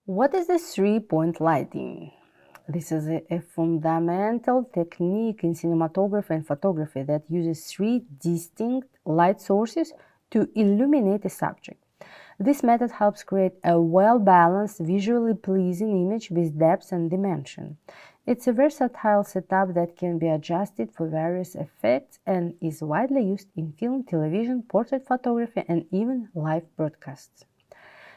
What is the three-point lighting? This is a fundamental technique in cinematography and photography that uses three distinct light sources to illuminate a subject. This method helps create a well-balanced, visually pleasing image with depth and dimension. It's a versatile setup that can be adjusted for various effects and is widely used in film, television, portrait photography, and even live broadcasts.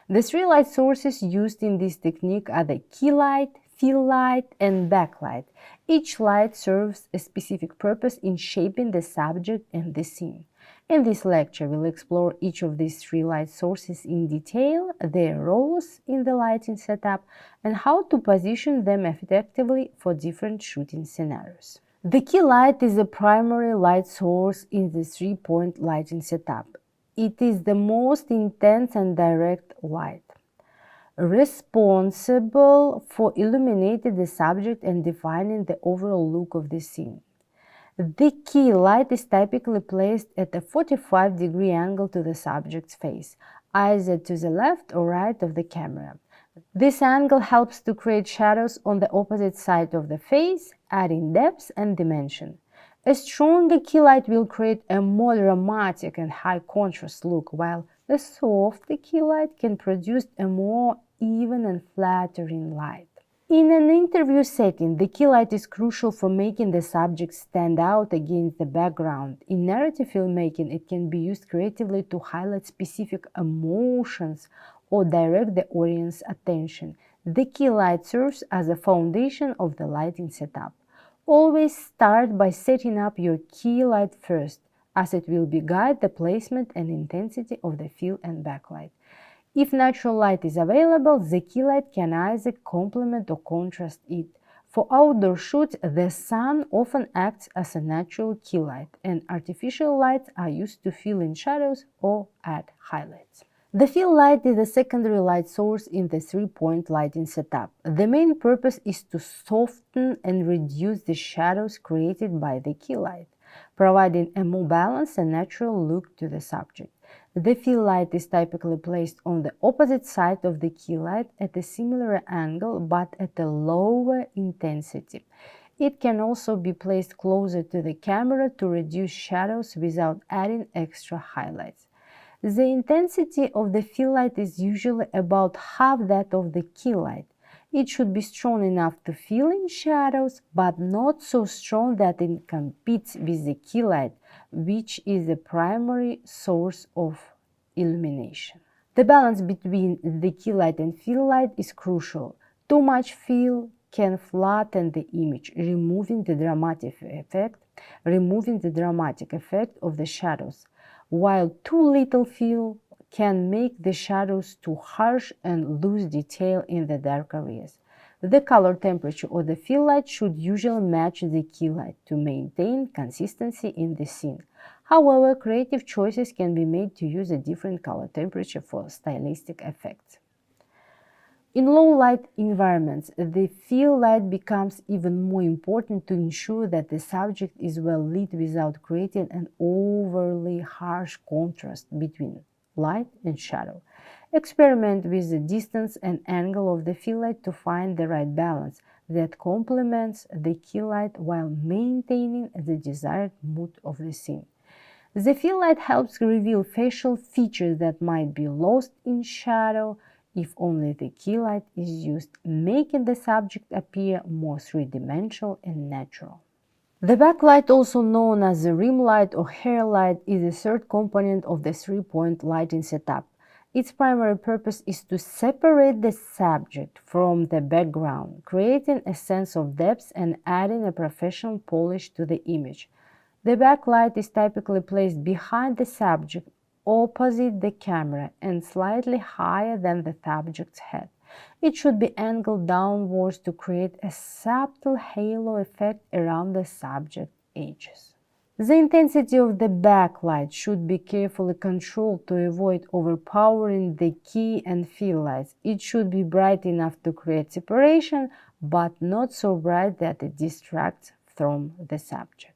The three light sources used in this technique are the key light, fill light, and backlight. Each light serves a specific purpose in shaping the subject and the scene. In this lecture, we'll explore each of these three light sources in detail, their roles in the lighting setup, and how to position them effectively for different shooting scenarios. The key light is the primary light source in the three-point lighting setup. It is the most intense and direct light, responsible for illuminating the subject and defining the overall look of the scene. The key light is typically placed at a 45-degree angle to the subject's face, either to the left or right of the camera. This angle helps to create shadows on the opposite side of the face, adding depth and dimension. A stronger key light will create a more dramatic and high-contrast look, while a softer key light can produce a more even and flattering light. In an interview setting, the key light is crucial for making the subject stand out against the background. In narrative filmmaking, it can be used creatively to highlight specific emotions or direct the audience's attention. The key light serves as a foundation of the lighting setup. Always start by setting up your key light first, as it will guide the placement and intensity of the fill and backlight. If natural light is available, the key light can either complement or contrast it. For outdoor shoots, the sun often acts as a natural key light, and artificial lights are used to fill in shadows or add highlights. The fill light is the secondary light source in the three-point lighting setup. The main purpose is to soften and reduce the shadows created by the key light, providing a more balanced and natural look to the subject. The fill light is typically placed on the opposite side of the key light at a similar angle but at a lower intensity. It can also be placed closer to the camera to reduce shadows without adding extra highlights. The intensity of the fill light is usually about half that of the key light. It should be strong enough to fill in shadows, but not so strong that it competes with the key light, which is the primary source of illumination. The balance between the key light and fill light is crucial. Too much fill can flatten the image, removing the dramatic effect of the shadows, while too little fill can make the shadows too harsh and lose detail in the dark areas. The color temperature of the fill light should usually match the key light to maintain consistency in the scene. However, creative choices can be made to use a different color temperature for stylistic effects. In low-light environments, the fill light becomes even more important to ensure that the subject is well lit without creating an overly harsh contrast between light and shadow. Experiment with the distance and angle of the fill light to find the right balance that complements the key light while maintaining the desired mood of the scene. The fill light helps reveal facial features that might be lost in shadow if only the key light is used, making the subject appear more three-dimensional and natural. The backlight, also known as the rim light or hair light, is the third component of the three-point lighting setup. Its primary purpose is to separate the subject from the background, creating a sense of depth and adding a professional polish to the image. The backlight is typically placed behind the subject, opposite the camera, and slightly higher than the subject's head. It should be angled downwards to create a subtle halo effect around the subject edges. The intensity of the backlight should be carefully controlled to avoid overpowering the key and fill lights. It should be bright enough to create separation, but not so bright that it distracts from the subject.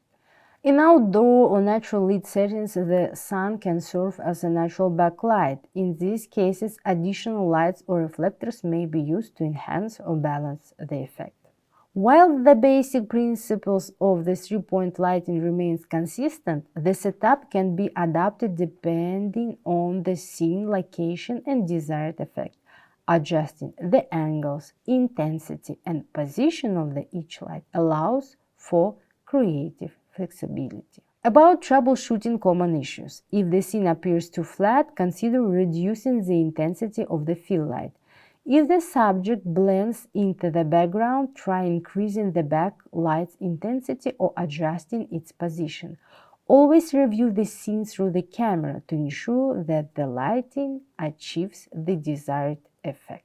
In outdoor or natural lit settings, the sun can serve as a natural backlight. In these cases, additional lights or reflectors may be used to enhance or balance the effect. While the basic principles of the three-point lighting remains consistent, the setup can be adapted depending on the scene, location, and desired effect, adjusting the angles, intensity, and position of each light allows for creative flexibility. About troubleshooting common issues. If the scene appears too flat, consider reducing the intensity of the fill light. If the subject blends into the background, try increasing the backlight's intensity or adjusting its position. Always review the scene through the camera to ensure that the lighting achieves the desired effect.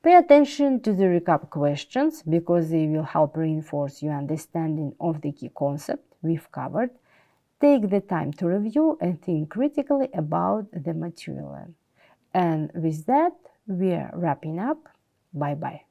Pay attention to the recap questions because they will help reinforce your understanding of the key concept we've covered. Take the time to review and think critically about the material. And with that, we are wrapping up. Bye-bye.